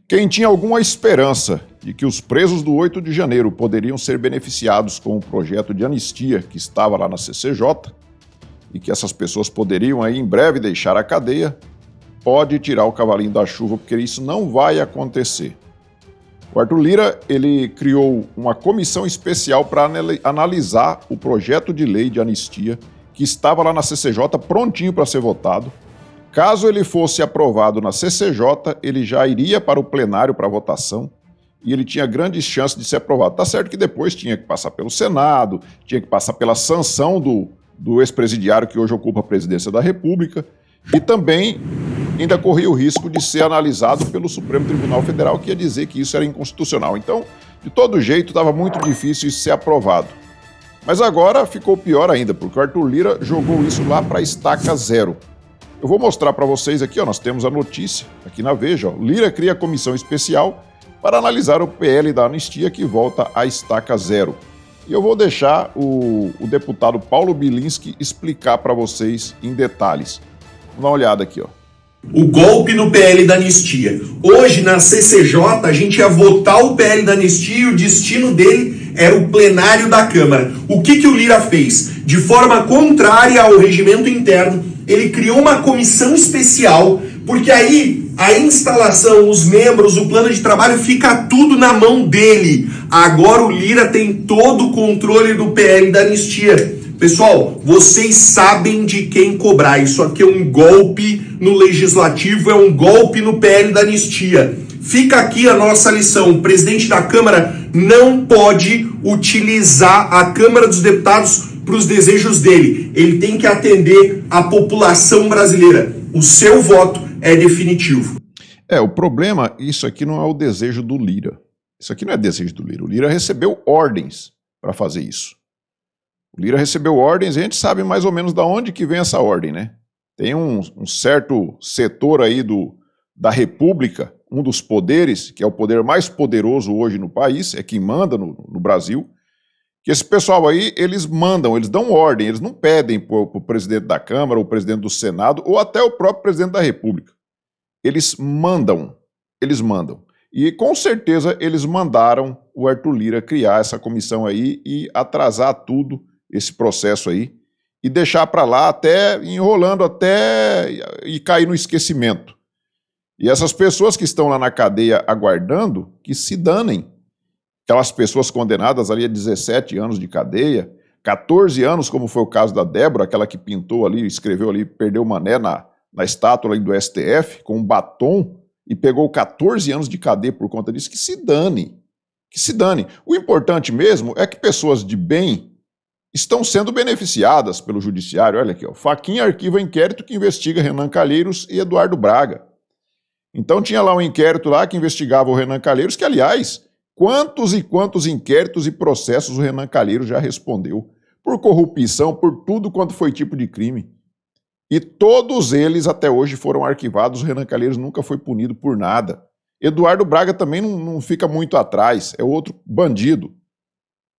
Quem tinha alguma esperança de que os presos do 8 de janeiro poderiam ser beneficiados com o projeto de anistia que estava lá na CCJ e que essas pessoas poderiam aí em breve deixar a cadeia, pode tirar o cavalinho da chuva, porque isso não vai acontecer. O Arthur Lira, ele criou uma comissão especial para analisar o projeto de lei de anistia que estava lá na CCJ prontinho para ser votado. Caso ele fosse aprovado na CCJ, ele já iria para o plenário para votação e ele tinha grandes chances de ser aprovado. Tá certo que depois tinha que passar pelo Senado, tinha que passar pela sanção do ex-presidiário que hoje ocupa a presidência da República e também ainda corria o risco de ser analisado pelo Supremo Tribunal Federal, que ia dizer que isso era inconstitucional. Então, de todo jeito, estava muito difícil isso ser aprovado. Mas agora ficou pior ainda, porque o Arthur Lira jogou isso lá para a estaca zero. Eu vou mostrar para vocês aqui, ó, nós temos a notícia aqui na Veja. Ó, Lira cria comissão especial para analisar o PL da anistia que volta à estaca zero. E eu vou deixar o deputado Paulo Bilinski explicar para vocês em detalhes. Vamos dar uma olhada aqui, ó. O golpe no PL da anistia. Hoje, na CCJ, a gente ia votar o PL da anistia e o destino dele era o plenário da Câmara. O que o Lira fez? De forma contrária ao regimento interno, ele criou uma comissão especial, porque aí a instalação, os membros, o plano de trabalho, fica tudo na mão dele. Agora o Lira tem todo o controle do PL da anistia. Pessoal, vocês sabem de quem cobrar. Isso aqui é um golpe no Legislativo, é um golpe no PL da anistia. Fica aqui a nossa lição. O presidente da Câmara não pode utilizar a Câmara dos Deputados para os desejos dele. Ele tem que atender a população brasileira. O seu voto é definitivo. O problema, isso aqui não é o desejo do Lira. Isso aqui não é desejo do Lira. O Lira recebeu ordens para fazer isso. O Lira recebeu ordens e a gente sabe mais ou menos de onde que vem essa ordem, né? Tem um certo setor aí da República, um dos poderes, que é o poder mais poderoso hoje no país, é quem manda no Brasil, que esse pessoal aí, eles mandam, eles dão ordem, eles não pedem para o presidente da Câmara, o presidente do Senado, ou até o próprio presidente da República. Eles mandam. E com certeza eles mandaram o Arthur Lira criar essa comissão aí e atrasar tudo, esse processo aí, e deixar para lá até, enrolando até e cair no esquecimento. E essas pessoas que estão lá na cadeia aguardando, que se danem. Aquelas pessoas condenadas ali a 17 anos de cadeia, 14 anos, como foi o caso da Débora, aquela que pintou ali, escreveu ali, perdeu o mané na estátua ali do STF, com um batom, e pegou 14 anos de cadeia por conta disso, que se dane. Que se dane. O importante mesmo é que pessoas de bem estão sendo beneficiadas pelo judiciário. Olha aqui, ó, Fachin arquiva inquérito que investiga Renan Calheiros e Eduardo Braga. Então tinha lá um inquérito lá que investigava o Renan Calheiros, que, aliás, quantos e quantos inquéritos e processos o Renan Calheiros já respondeu por corrupção, por tudo quanto foi tipo de crime. E todos eles até hoje foram arquivados, o Renan Calheiros nunca foi punido por nada. Eduardo Braga também não fica muito atrás, é outro bandido.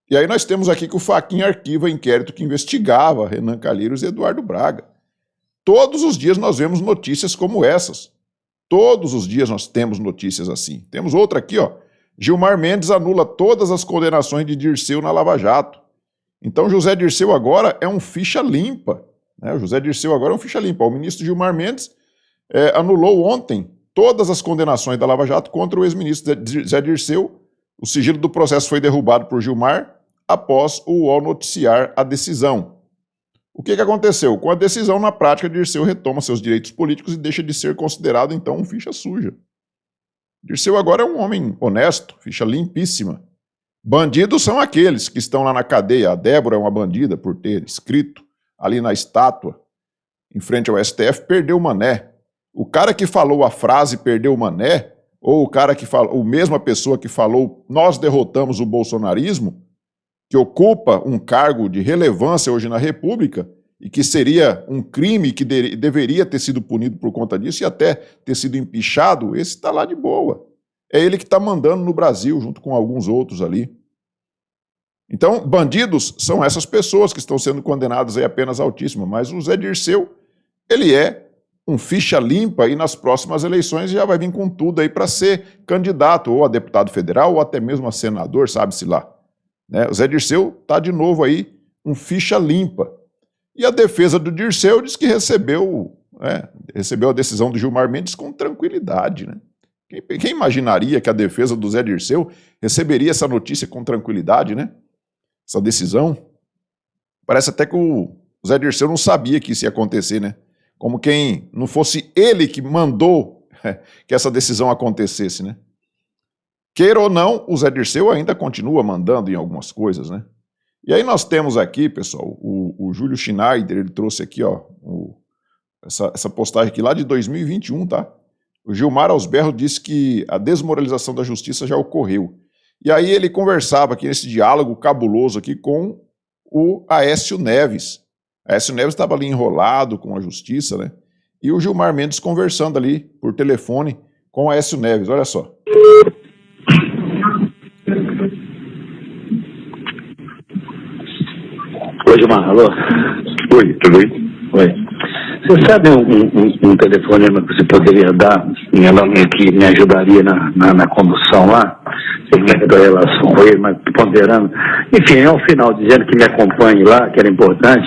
E aí nós temos aqui que o Fachin arquiva inquérito que investigava Renan Calheiros e Eduardo Braga. Todos os dias nós vemos notícias como essas. Todos os dias nós temos notícias assim. Temos outra aqui, ó. Gilmar Mendes anula todas as condenações de Dirceu na Lava Jato. Então José Dirceu agora é um ficha limpa. Né? O José Dirceu agora é um ficha limpa. O ministro Gilmar Mendes anulou ontem todas as condenações da Lava Jato contra o ex-ministro José Dirceu. O sigilo do processo foi derrubado por Gilmar após o UOL noticiar a decisão. O que aconteceu? Com a decisão, na prática, Dirceu retoma seus direitos políticos e deixa de ser considerado, então, um ficha suja. Dirceu agora é um homem honesto, ficha limpíssima. Bandidos são aqueles que estão lá na cadeia. A Débora é uma bandida por ter escrito ali na estátua, em frente ao STF, perdeu o mané. O cara que falou a frase perdeu o mané, ou o cara que falou, ou mesma pessoa que falou nós derrotamos o bolsonarismo, que ocupa um cargo de relevância hoje na República e que seria um crime que deveria ter sido punido por conta disso e até ter sido empichado, esse está lá de boa. É ele que está mandando no Brasil, junto com alguns outros ali. Então, bandidos são essas pessoas que estão sendo condenadas aí a penas altíssimas, mas o Zé Dirceu, ele é um ficha limpa e nas próximas eleições já vai vir com tudo aí para ser candidato ou a deputado federal ou até mesmo a senador, sabe-se lá. Né? O Zé Dirceu está de novo aí um ficha limpa. E a defesa do Dirceu diz que recebeu a decisão do Gilmar Mendes com tranquilidade. Né? Quem imaginaria que a defesa do Zé Dirceu receberia essa notícia com tranquilidade, né? Essa decisão? Parece até que o Zé Dirceu não sabia que isso ia acontecer, né? Como quem não fosse ele que mandou que essa decisão acontecesse, né? Queira ou não, o Zé Dirceu ainda continua mandando em algumas coisas, né? E aí nós temos aqui, pessoal, o Júlio Schneider, ele trouxe aqui, ó, essa postagem aqui lá de 2021, tá? O Gilmar aos berros disse que a desmoralização da justiça já ocorreu. E aí ele conversava aqui nesse diálogo cabuloso aqui com o Aécio Neves. Aécio Neves estava ali enrolado com a justiça, né? E o Gilmar Mendes conversando ali por telefone com o Aécio Neves, olha só. Oi, Gilmar, alô? Oi, tudo bem? Oi. Você sabe um telefonema que você poderia dar em alguém que me ajudaria na condução lá? Sei como é que é a relação com ele, mas ponderando. Enfim, ao final, dizendo que me acompanhe lá, que era importante,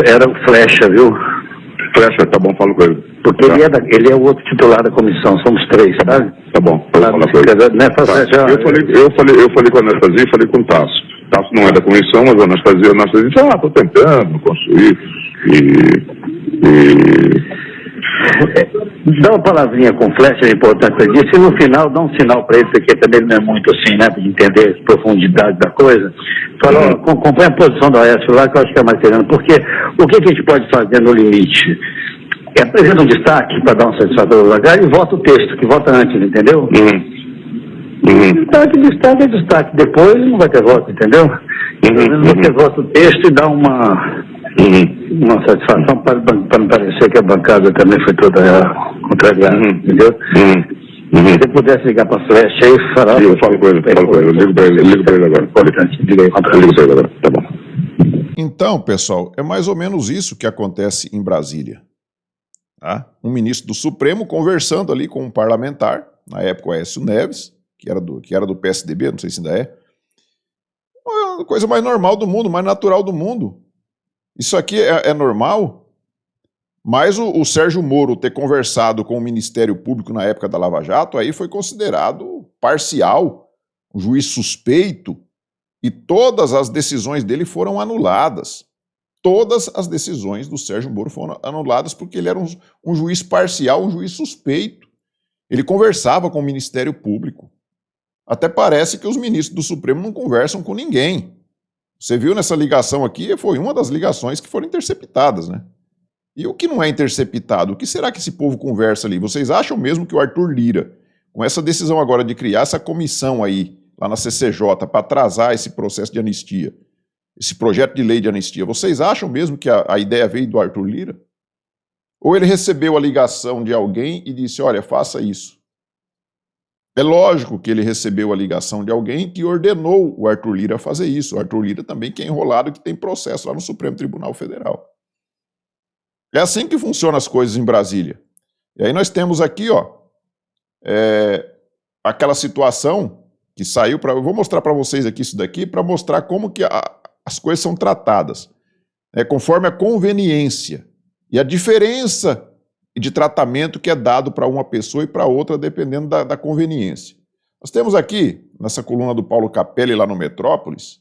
era o Flecha, viu? Flecha, tá bom, falo com ele. Porque ele é o outro titular da comissão, somos três, sabe? Tá bom, vou falar com ele. Né, Tá. Flecha, Eu falei com a Anastasia e falei com o Tasso. Tasso não é da comissão, mas a Anastasia disse, tô tentando construir Dá uma palavrinha com Flecha, é importante para ele. E no final, dá um sinal para ele, porque também não é muito assim, né, para entender a profundidade da coisa. Fala, acompanha a posição do Aécio lá, que eu acho que é mais sereno. Porque o que a gente pode fazer no limite? Apresenta um destaque para dar um satisfator ao lugar e vota o texto, que vota antes, entendeu? Destaque é destaque. Depois não vai ter voto, entendeu? Você vota o texto e dá uma satisfação para não parecer que a bancada também foi toda contrariada, entendeu? Se você pudesse ligar para a Flecha aí e falar... Eu falo com ele, eu ligo para ele agora. Importante, liga aí. Eu ligo para ele agora, tá bom. Então, pessoal, é mais ou menos isso que acontece em Brasília. Tá? Um ministro do Supremo conversando ali com um parlamentar, na época o Aécio Neves, que era do PSDB, não sei se ainda é. A coisa mais normal do mundo, mais natural do mundo. Isso aqui é normal, mas o Sérgio Moro ter conversado com o Ministério Público na época da Lava Jato, aí foi considerado parcial, um juiz suspeito, e todas as decisões dele foram anuladas. Todas as decisões do Sérgio Moro foram anuladas porque ele era um juiz parcial, um juiz suspeito. Ele conversava com o Ministério Público. Até parece que os ministros do Supremo não conversam com ninguém. Você viu nessa ligação aqui, foi uma das ligações que foram interceptadas, né? E o que não é interceptado? O que será que esse povo conversa ali? Vocês acham mesmo que o Arthur Lira, com essa decisão agora de criar essa comissão aí, lá na CCJ, para atrasar esse processo de anistia, esse projeto de lei de anistia, vocês acham mesmo que a ideia veio do Arthur Lira? Ou ele recebeu a ligação de alguém e disse, olha, faça isso? É lógico que ele recebeu a ligação de alguém que ordenou o Arthur Lira a fazer isso. O Arthur Lira também que é enrolado, que tem processo lá no Supremo Tribunal Federal. É assim que funcionam as coisas em Brasília. E aí nós temos aqui, ó, aquela situação que saiu para... Eu vou mostrar para vocês aqui isso daqui para mostrar como que as coisas são tratadas. Conforme a conveniência e a diferença de tratamento que é dado para uma pessoa e para outra, dependendo da conveniência. Nós temos aqui, nessa coluna do Paulo Capelli, lá no Metrópolis,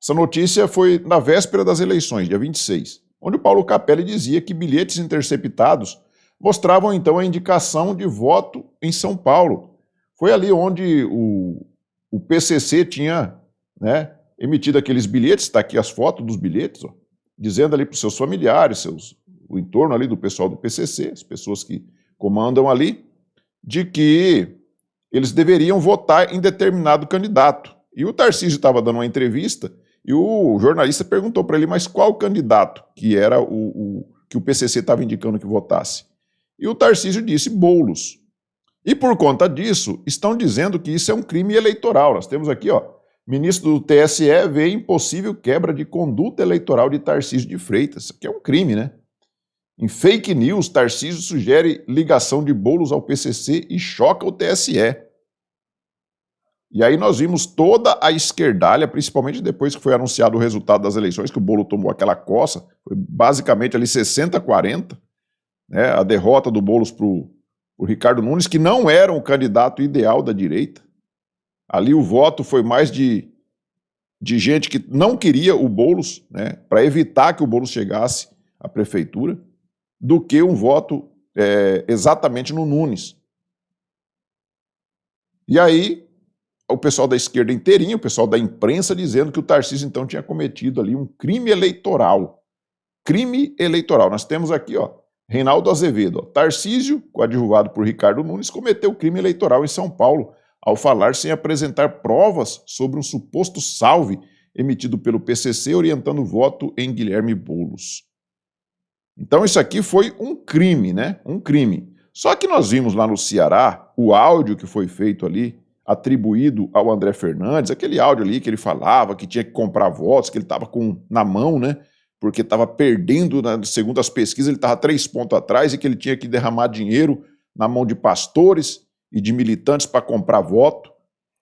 essa notícia foi na véspera das eleições, dia 26, onde o Paulo Capelli dizia que bilhetes interceptados mostravam, então, a indicação de voto em São Paulo. Foi ali onde o PCC tinha, né, emitido aqueles bilhetes, está aqui as fotos dos bilhetes, ó, dizendo ali para os seus familiares, o entorno ali do pessoal do PCC, as pessoas que comandam ali, de que eles deveriam votar em determinado candidato. E o Tarcísio estava dando uma entrevista e o jornalista perguntou para ele, mas qual candidato que era que o PCC estava indicando que votasse? E o Tarcísio disse Boulos. E por conta disso, estão dizendo que isso é um crime eleitoral. Nós temos aqui, ó, ministro do TSE vê impossível quebra de conduta eleitoral de Tarcísio de Freitas. Isso aqui é um crime, né? Em fake news, Tarcísio sugere ligação de Boulos ao PCC e choca o TSE. E aí nós vimos toda a esquerdalha, principalmente depois que foi anunciado o resultado das eleições, que o Boulos tomou aquela coça, foi basicamente ali 60-40, né, a derrota do Boulos para o Ricardo Nunes, que não era um candidato ideal da direita. Ali o voto foi mais de gente que não queria o Boulos, né, para evitar que o Boulos chegasse à prefeitura, do que um voto exatamente no Nunes. E aí o pessoal da esquerda inteirinho, o pessoal da imprensa dizendo que o Tarcísio então tinha cometido ali um crime eleitoral. Crime eleitoral. Nós temos aqui, ó, Reinaldo Azevedo, ó, Tarcísio, coadjuvado por Ricardo Nunes, cometeu crime eleitoral em São Paulo ao falar sem apresentar provas sobre um suposto salve emitido pelo PCC orientando o voto em Guilherme Boulos. Então isso aqui foi um crime, né? Um crime. Só que nós vimos lá no Ceará o áudio que foi feito ali, atribuído ao André Fernandes, aquele áudio ali que ele falava que tinha que comprar votos, que ele estava na mão, né? Porque estava perdendo, segundo as pesquisas, ele estava 3 pontos atrás e que ele tinha que derramar dinheiro na mão de pastores e de militantes para comprar voto.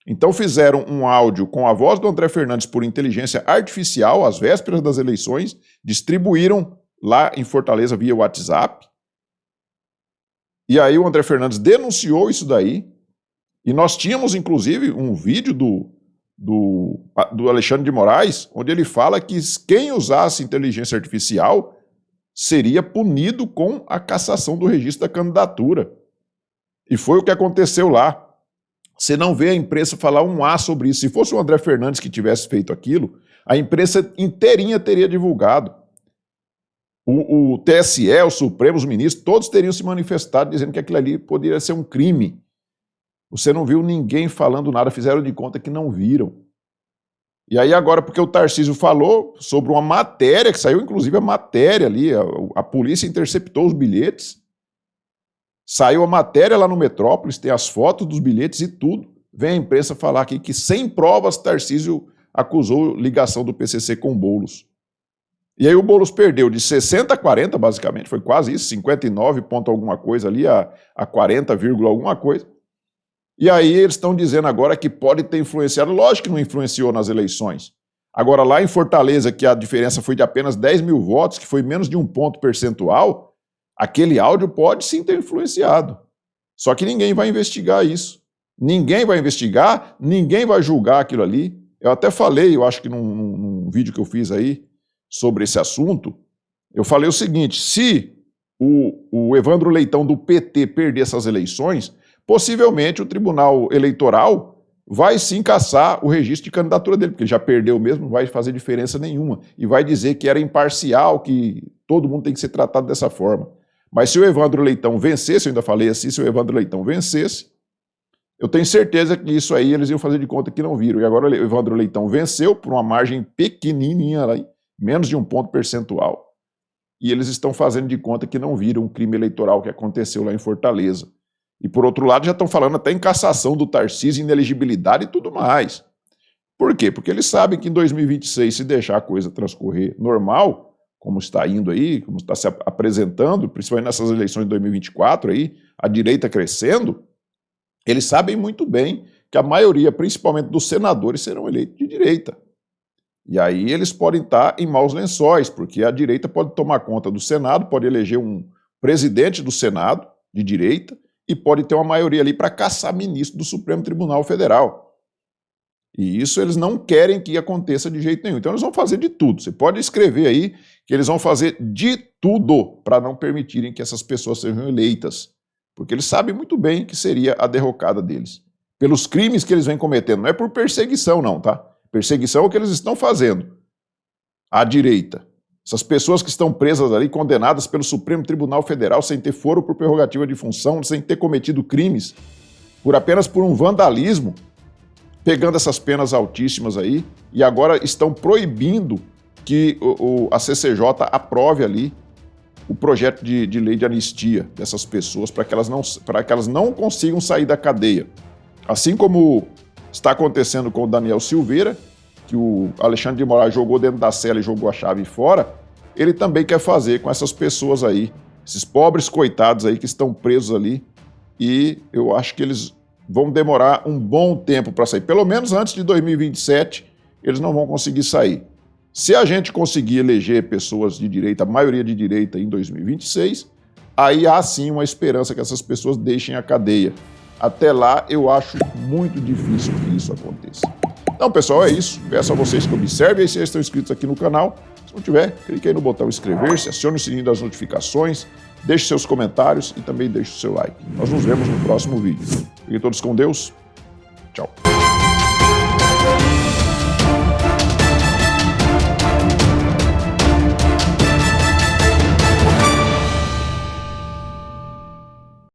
Então fizeram um áudio com a voz do André Fernandes por inteligência artificial, às vésperas das eleições, distribuíram lá em Fortaleza via WhatsApp. E aí o André Fernandes denunciou isso daí, e nós tínhamos, inclusive, um vídeo do Alexandre de Moraes, onde ele fala que quem usasse inteligência artificial seria punido com a cassação do registro da candidatura. E foi o que aconteceu lá. Você não vê a imprensa falar um A sobre isso. Se fosse o André Fernandes que tivesse feito aquilo, a imprensa inteirinha teria divulgado. O TSE, o Supremo, os ministros, todos teriam se manifestado dizendo que aquilo ali poderia ser um crime. Você não viu ninguém falando nada, fizeram de conta que não viram. E aí agora, porque o Tarcísio falou sobre uma matéria, que saiu inclusive a matéria ali, a polícia interceptou os bilhetes, saiu a matéria lá no Metrópolis, tem as fotos dos bilhetes e tudo. Vem a imprensa falar aqui que sem provas Tarcísio acusou ligação do PCC com o Boulos. E aí o Boulos perdeu de 60-40, basicamente, foi quase isso, 59 ponto alguma coisa ali, a 40, alguma coisa. E aí eles estão dizendo agora que pode ter influenciado, lógico que não influenciou nas eleições. Agora lá em Fortaleza, que a diferença foi de apenas 10 mil votos, que foi menos de 1 ponto percentual, aquele áudio pode sim ter influenciado. Só que ninguém vai investigar isso. Ninguém vai investigar, ninguém vai julgar aquilo ali. Eu até falei, eu acho que num vídeo que eu fiz aí, sobre esse assunto, eu falei o seguinte, se o Evandro Leitão do PT perder essas eleições, possivelmente o Tribunal Eleitoral vai sim cassar o registro de candidatura dele, porque ele já perdeu mesmo, não vai fazer diferença nenhuma, e vai dizer que era imparcial, que todo mundo tem que ser tratado dessa forma. Mas se o Evandro Leitão vencesse, eu ainda falei assim, se o Evandro Leitão vencesse, eu tenho certeza que isso aí eles iam fazer de conta que não viram. E agora o Evandro Leitão venceu por uma margem pequenininha, menos de 1 ponto percentual. E eles estão fazendo de conta que não viram um crime eleitoral que aconteceu lá em Fortaleza. E por outro lado já estão falando até em cassação do Tarcísio, inelegibilidade e tudo mais. Por quê? Porque eles sabem que em 2026, se deixar a coisa transcorrer normal, como está indo aí, como está se apresentando, principalmente nessas eleições de 2024 aí, a direita crescendo, eles sabem muito bem que a maioria, principalmente dos senadores, serão eleitos de direita. E aí eles podem estar em maus lençóis, porque a direita pode tomar conta do Senado, pode eleger um presidente do Senado de direita e pode ter uma maioria ali para caçar ministro do Supremo Tribunal Federal. E isso eles não querem que aconteça de jeito nenhum. Então eles vão fazer de tudo. Você pode escrever aí que eles vão fazer de tudo para não permitirem que essas pessoas sejam eleitas. Porque eles sabem muito bem que seria a derrocada deles. Pelos crimes que eles vêm cometendo. Não é por perseguição não, tá? Perseguição é o que eles estão fazendo. À direita. Essas pessoas que estão presas ali, condenadas pelo Supremo Tribunal Federal, sem ter foro por prerrogativa de função, sem ter cometido crimes, apenas por um vandalismo, pegando essas penas altíssimas aí, e agora estão proibindo que a CCJ aprove ali o projeto de lei de anistia dessas pessoas, para que elas não consigam sair da cadeia. Assim como está acontecendo com o Daniel Silveira, que o Alexandre de Moraes jogou dentro da cela e jogou a chave fora, ele também quer fazer com essas pessoas aí, esses pobres coitados aí que estão presos ali, e eu acho que eles vão demorar um bom tempo para sair. Pelo menos antes de 2027, eles não vão conseguir sair. Se a gente conseguir eleger pessoas de direita, a maioria de direita em 2026, aí há sim uma esperança que essas pessoas deixem a cadeia. Até lá, eu acho muito difícil que isso aconteça. Então, pessoal, é isso. Peço a vocês que observem, se estão inscritos aqui no canal. Se não tiver, clique aí no botão inscrever-se, acione o sininho das notificações, deixe seus comentários e também deixe o seu like. Nós nos vemos no próximo vídeo. Fiquem todos com Deus. Tchau.